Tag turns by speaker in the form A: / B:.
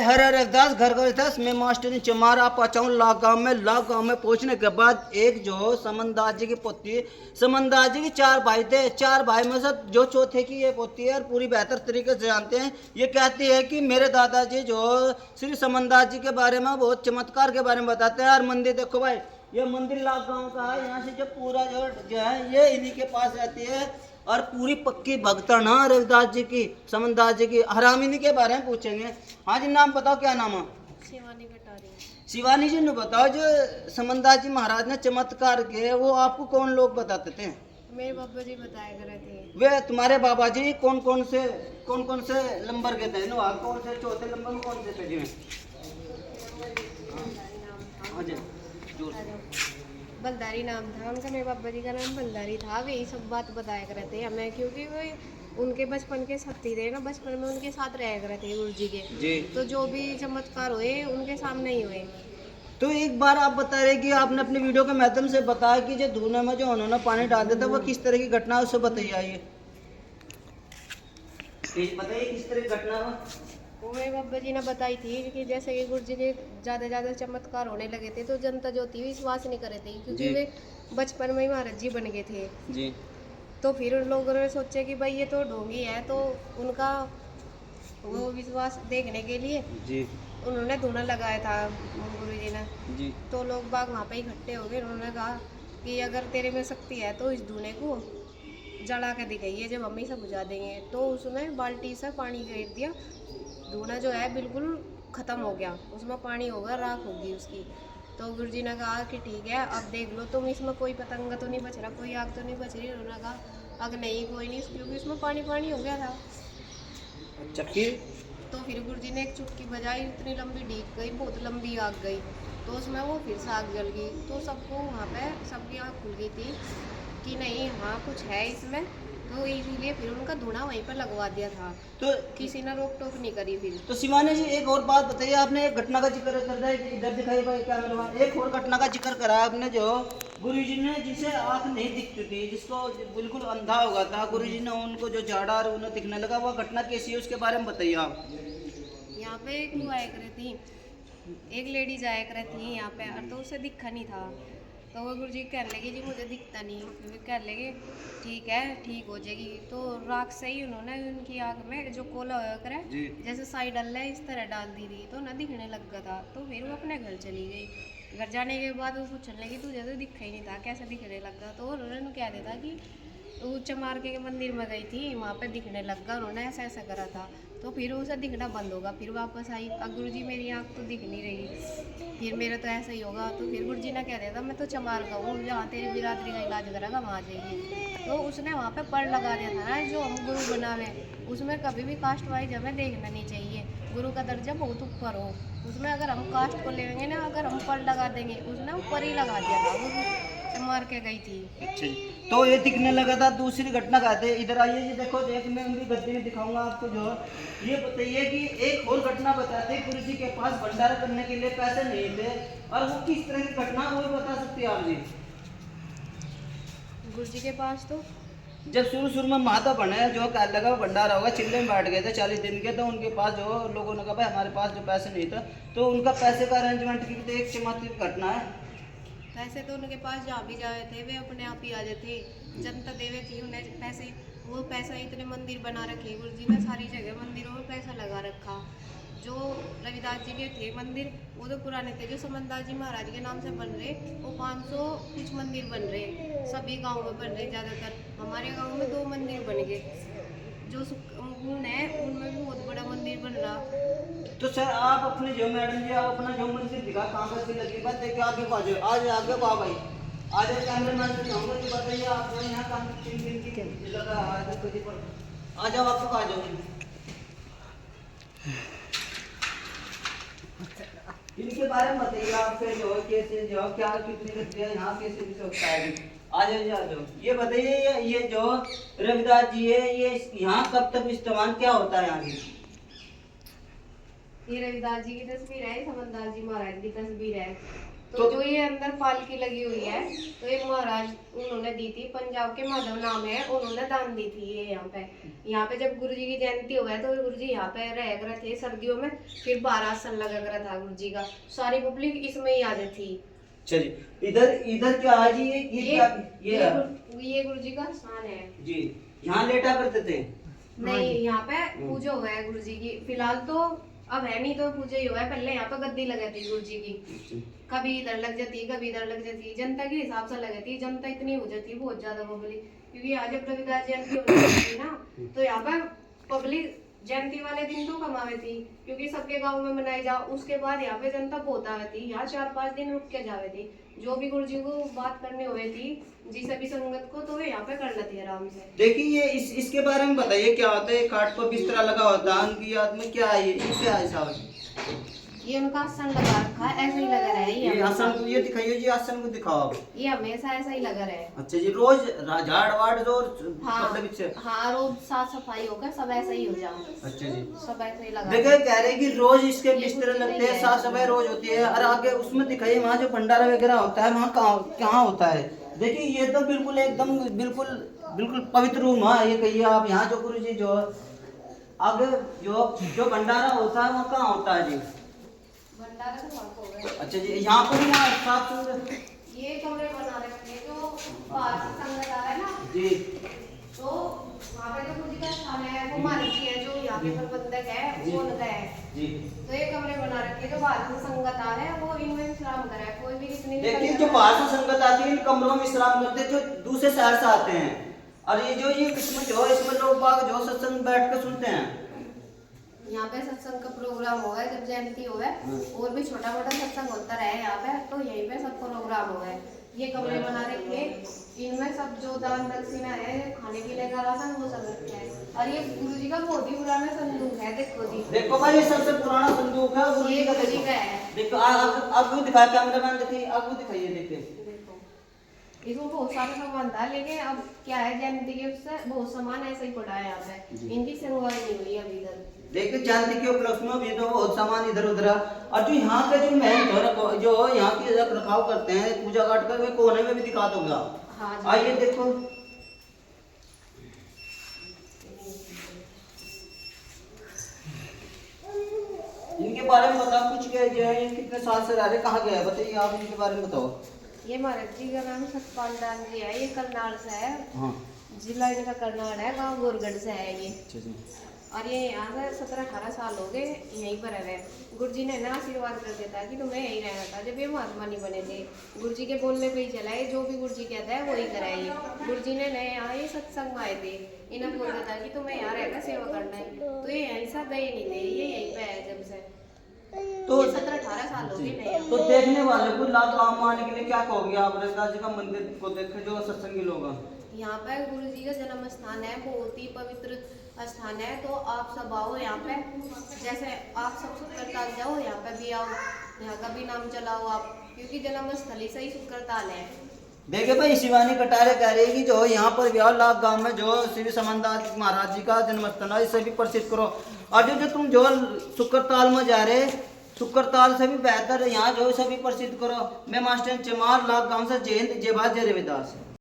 A: हर रविदास घर का था मैं मास्टर चमार आप पहुंचाऊँ लाख गांव में पहुंचने के बाद एक जो समनदास जी की पोती, समनदास जी की चार भाई थे, चार भाई में से जो चौथे की ये पोती है और पूरी बेहतर तरीके से जानते हैं। ये कहती है कि मेरे दादाजी जो श्री समनदास जी के बारे में बहुत चमत्कार के बारे में बताते हैं। और मंदिर देखो भाई, ये मंदिर लाख गाँव का है। यहाँ से जो पूरा जो है ये इन्हीं के पास रहती है और पूरी पक्की भक्तन हाँ रविदास जी की, समनदास जी की। हरामिनी के बारे में पूछेंगे। हाँ जी, नाम बताओ, क्या नाम है?
B: शिवानी कटारी।
A: शिवानी जी ने बताओ, जो समनदास जी महाराज ने चमत्कार किए वो आपको कौन लोग बताते थे?
B: मेरे बाबा जी बताया करे थे।
A: वे तुम्हारे बाबा जी कौन कौन से नंबर के थे? कौन से चौथे नंबर में कौन से थे जी? हाँ जी, जोर से।
B: बलदारी नाम था उनका, मेरे बाबा जी का नाम बलदारी था। वे यही सब बात बताया करे थे हमें, क्योंकि वे उनके बचपन के साथी थे ना, बचपन में उनके साथ रह करे थे गुरु जी के
A: जी।
B: तो जो भी चमत्कार हुए उनके सामने ही हुए।
A: तो एक बार आप बता रहे कि आपने अपने वीडियो के माध्यम से बताया कि जो धुने में जो उन्होंने पानी डाल दिया था वो किस तरह की घटना है, उससे बताइए। आइए बताइए किस तरह की घटना है
B: वो मेरे बाबा जी ने बताई थी कि जैसे कि गुरु जी के ज़्यादा चमत्कार होने लगे थे तो जनता जो थी विश्वास नहीं करे थे, क्योंकि
A: जी।
B: वे बचपन में ही महाराज जी बन गए थे।
A: जी।
B: तो फिर उन लोगों ने सोचा कि भाई ये तो ढोंगी है, तो उनका वो विश्वास देखने के लिए
A: जी।
B: उन्होंने धूना लगाया था गुरु जी ने।
A: जी।
B: तो लोग बाग वहाँ पे इकट्ठे हो गए। उन्होंने कहा कि अगर तेरे में शक्ति है तो इस धूने को जला के दिखाइए, जब हम ही सब बुझा देंगे। तो उसने बाल्टी से पानी फेर दिया, धूना जो है बिल्कुल ख़त्म हो गया, उसमें पानी होगा, राख होगी उसकी। तो गुरु जी ने कहा कि ठीक है, अब देख लो तुम, इसमें कोई पतंगा तो नहीं बच रहा, कोई आग तो नहीं बच रही। उन्होंने कहा अगर नहीं कोई नहीं, क्योंकि उसमें पानी हो गया था।
A: अच्छा, फिर?
B: तो फिर गुरु जी ने एक चुटकी बजाई, इतनी लंबी डीप गई, बहुत लंबी आग गई, तो उसमें वो फिर से आग जल गई। तो सबको वहाँ पे सबकी आँख खुल गई थी कि नहीं हाँ कुछ है इसमें। तो इसीलिए फिर उनका धुना वहीं पर लगवा दिया था,
A: तो
B: किसी ने रोक टोक नहीं करी फिर।
A: तो शिवानी जी एक और बात बताइए, आपने एक घटना का जिक्र कर रहा है, इधर दिखाई भाई कैमरा में, एक और घटना का जिक्र करा आपने, जो गुरु जी ने जिसे आँख नहीं दिखती थी, जिसको बिल्कुल अंधा हो गया था, गुरु जी ने उनको जो झाड़ा और उन्हें दिखने लगा, वो घटना कैसी है उसके बारे में बताइए आप।
B: यहाँ पे एक वो आया करे थी, एक लेडीज आया करे थी यहाँ पे, और तो उसे दिखा नहीं था। तो वो गुरु जी कहने लगे जी मुझे दिखता नहीं, फिर कहने लगे ठीक है ठीक हो जाएगी। तो राख से ही उन्होंने उनकी आँख में जो कोला होया करे जैसे साई डाल है इस तरह डाल दी थी, तो ना दिखने लग गया था। तो फिर वो अपने घर चली गई। घर जाने के बाद वो पूछने लगी तुझे तो दिखा ही नहीं था, कैसे दिखने लग गया? तो उन्होंने कह दिया था कि वो चमार के मंदिर में गई थी, वहाँ पे दिखने लग गया, उन्होंने ऐसा ऐसा करा था। तो फिर उसे दिखना बंद होगा, फिर वापस आई, अब गुरु जी मेरी आँख तो दिख नहीं रही, फिर मेरा तो ऐसा ही होगा। तो फिर गुरु जी ने कह दिया था मैं तो चमार का हूँ, जहाँ तेरी बिरादरी का इलाज करेगा वहाँ जाइए। तो उसने वहाँ पे पढ़ लगा दिया था ना, जो हम गुरु बनावे उसमें कभी भी कास्ट वाइज हमें देखना नहीं चाहिए। गुरु का दर्जा बहुत ऊपर हो, उसमें अगर हम कास्ट को लेंगे ना, अगर हम पढ़ लगा देंगे, उसने ऊपर ही लगा दिया था, वो मार के गई थी।
A: अच्छा जी, तो ये दिखने लगा था। दूसरी घटना कहते हैं, इधर आइए जी, देखो देख मैं उनकी गद्दी में दिखाऊंगा आपको। जो ये बताइए कि एक और घटना बताते हैं, गुरु जी के पास भंडारा करने के लिए पैसे नहीं थे, और वो किस तरह की घटना वो भी बता सकती है आप जी?
B: गुरु जी के पास तो
A: जब शुरू में माता बने, जो कह लगा भंडारा होगा, चिल्ले में बैठ गए थे 40 दिन के, तो उनके पास जो लोगों ने कहा भाई हमारे पास जो पैसे नहीं थे, तो उनका पैसे का अरेंजमेंट की तो एक चमत्कार घटना है।
B: पैसे तो उनके पास जहाँ भी जाए थे वे अपने आप ही आ जाते, जनता देवे थी उन्हें पैसे। वो पैसा इतने मंदिर बना रखे गुरु जी ने, सारी जगह मंदिरों में पैसा लगा रखा। जो रविदास जी के थे मंदिर वो तो पुराने थे, जो समनदास जी महाराज के नाम से बन रहे वो 500 कुछ मंदिर बन रहे, सभी गाँव में बन रहे। ज़्यादातर हमारे गाँव में 2 मंदिर बन गए, जो सुकून है उनमें भी बहुत बड़ा मंदिर बन रहा।
A: तो सर आप अपने जो मैडम जी, आप अपना जो मंदिर दिखा कहाँ पर लगी बात देखिए, आगे बाजू आज आगे वाह भाई आज कैमरे मैन से कहूँगा कि बताइए आपको यहाँ काम 3 दिन की लगा आ जाओ, आपको आ जाओ इनके बारे में बताइए। आपसे जो कैसे जो क्या कितनी करती है यहाँ कैसे भी होता है, आ जाओ जी आ जाओ। ये बताइए ये जो रविदास जी है, ये यहाँ कब तक इस्तेमाल क्या होता है यहाँ की?
B: ये रविदास जी की तस्वीर है, समनदास जी महाराज की तस्वीर है। तो जो ये अंदर पालकी लगी हुई है, तो ये महाराज उन्होंने दी थी, पंजाब के माधव नाम है, उन्होंने दान दी थी ये यहाँ पे जब गुरु जी की जयंती हो गई तो गुरु जी यहाँ पे रह गए थे सर्दियों में, फिर 12 आसन लगा करा था गुरु जी का, सारी पब्लिक इसमें ही आ जाती थी।
A: चलिए इधर इधर क्या है जी, ये
B: गुरु जी का स्थान है
A: जी, यहाँ लेटा करते थे।
B: नहीं, यहाँ पे पूजा हुआ है गुरु जी की, फिलहाल तो अब है नहीं, तो पूजा ही हुआ है। पहले यहाँ पे गद्दी लगी थी गुरु जी की, कभी इधर लग जाती, कभी इधर लग जाती, जनता के हिसाब से लगी थी। जनता इतनी हो जाती है बहुत ज्यादा पब्लिक, क्योंकि आज जब रविदास जयंती होती ना, तो यहाँ पर पब्लिक जयंती वाले दिन तो कमावे थी, क्योंकि सबके गांव में मनाई जा, उसके बाद यहाँ पे जनता बहुत आवे थी, यहाँ 4-5 दिन रुक के जावे थी, जो भी गुरु जी को बात करनी हुई थी जिसे भी संगत को, तो वे यहाँ पे कर लेती है आराम से।
A: देखिए ये इसके बारे में बताइए, क्या होता है, खाट पर बिस्तरा लगा होता है, उनकी याद में क्या है, ये क्या है साहब?
B: ये उनका आसन लगा रखा है, ऐसे ही लगा रहा है
A: ये आसन को, ये दिखाइए जी, आसन को दिखाओ आप।
B: ये हमेशा ऐसा ही लगा रहा है।
A: अच्छा जी, रोज झाड़ वाड़ जो कपड़े पीछे,
B: हाँ रोज साफ सफाई होकर सब ऐसा ही हो जाओ।
A: अच्छा जी,
B: सब ऐसे ही लगा।
A: देखिए कह रहे हैं कि रोज इसके बिस्तर लगते हैं, साफ सफाई रोज होती है, और आगे उसमें दिखाइए वहाँ जो भंडारा वगैरह होता है वहाँ कहाँ होता है। देखिए ये तो बिल्कुल एकदम बिल्कुल पवित्र रूम है, ये कहिए आप। यहाँ जो गुरु जी जो आगे जो भंडारा होता है वो कहाँ होता है जी?
B: भंडारा तो वहाँ को होगा।
A: अच्छा जी, यहाँ पर यहाँ साफ सुथरा
B: ये कमरे बना रखे हैं, जो बाहर से संगत आ रहा है ना
A: जी,
B: तो वहाँ पे जो गुरु जी का स्थान है वो मालिक जी है, जो यहाँ के प्रबंधक है वो उनका है
A: जी।
B: तो ये कमरे बना रखे हैं, जो बाहर से संगत आ रहा है वो इनमें विश्राम करे, कोई भी कितनी
A: देखिए जो बाहर से संगत आती है इन कमरों में विश्राम करते हैं, जो दूसरे शहर से आते हैं, और ये जो ये किस्म जो है इसमें लोग बाग जो सत्संग बैठ कर सुनते हैं।
B: यहाँ पे सत्संग का प्रोग्राम होगा जब जयंती होगा, और भी छोटा मोटा सत्संग होता रहे यहाँ पे, तो यहीं पे सब प्रोग्राम होगा। ये कमरे बना रखे, इनमें सब जो दान दक्षिणा है, खाने पीने का राशन वो सब रखा है। और ये गुरु जी का बहुत ही पुराना संदूक है, देखो जी,
A: देखो भाई ये सबसे पुराना संदूक है गुरु जी का।
B: गुरु जी का है।
A: देखो आपको दिखाया कैमरामैन, देखिए आपको दिखाइए, देखिए
B: इसमें बहुत सारे सामान था, लेकिन अब क्या है जयंती के उससे बहुत सामान ऐसे ही पड़ा है यहाँ पे, इनकी संगवाई नहीं हुई अभी तक।
A: देखिए जयंती के उपलक्ष्य में भी तो बहुत सामान इधर उधर है, और जो यहाँ के जो महंत जो यहाँ की रख रखाव करते हैं पूजा पाठ कर, वे कोने में भी दिखा दूंगा।
B: हाँ
A: आइए देखो, इनके बारे में बताओ कुछ, क्या जो है कितने साल से रह रहे, कहाँ गए, बताइए आप इनके बारे में बताओ।
B: ये महाराज जी का नाम सतपाल दास जी है, ये करनाल से है।
A: हाँ,
B: जिला इनका करनाल है, गांव गोरगढ़ से है ये।
A: अच्छा जी।
B: और ये यहाँ से 17-18 साल हो गए यहीं पर रह रहे। गुरु जी ने ना आशीर्वाद कर देता कि तुम्हें यहीं रहना था, जब ये महात्मा नहीं बने थे। गुरु जी के बोलने पे ही चला है, जो भी गुरु जी कहता है वही कराए। गुरु जी ने यहाँ ये सत्संग में आए थे, इन्हें बोल देता कि तुम्हें यहाँ रहकर सेवा करना है, तो ये यहीं से गए नहीं थे, ये यहीं पे है जब से।
A: तो
B: 17-18 साल हो गए।
A: तो देखने वाले को लाभ काम आने के लिए क्या कहोगे आप? रविदास जी का मंदिर को देखे जो सत्संगी लोग हैं,
B: यहाँ पे गुरु जी का जन्म स्थान है, बहुत ही पवित्र स्थान है, तो आप सब आओ यहाँ पे। जैसे आप सब शुक्रताल जाओ, यहाँ पे भी आओ, यहाँ का भी नाम चलाओ आप, क्योंकि जन्म स्थली से ही शुक्रताल है।
A: देखिए भाई शिवानी कटारे कह रही है कि जो यहाँ पर ब्याह लाख गांव में जो श्री समनदास महाराज जी का जन्म स्थान है, इसे भी प्रसिद्ध करो। और जो तुम जो शुक्रताल में जा रहे, शुक्रताल से भी बेहतर यहाँ जो इसे भी प्रसिद्ध करो। मैं मास्टर चमार लाख गांव से जय हिंद, जय भारत, जय रविदास।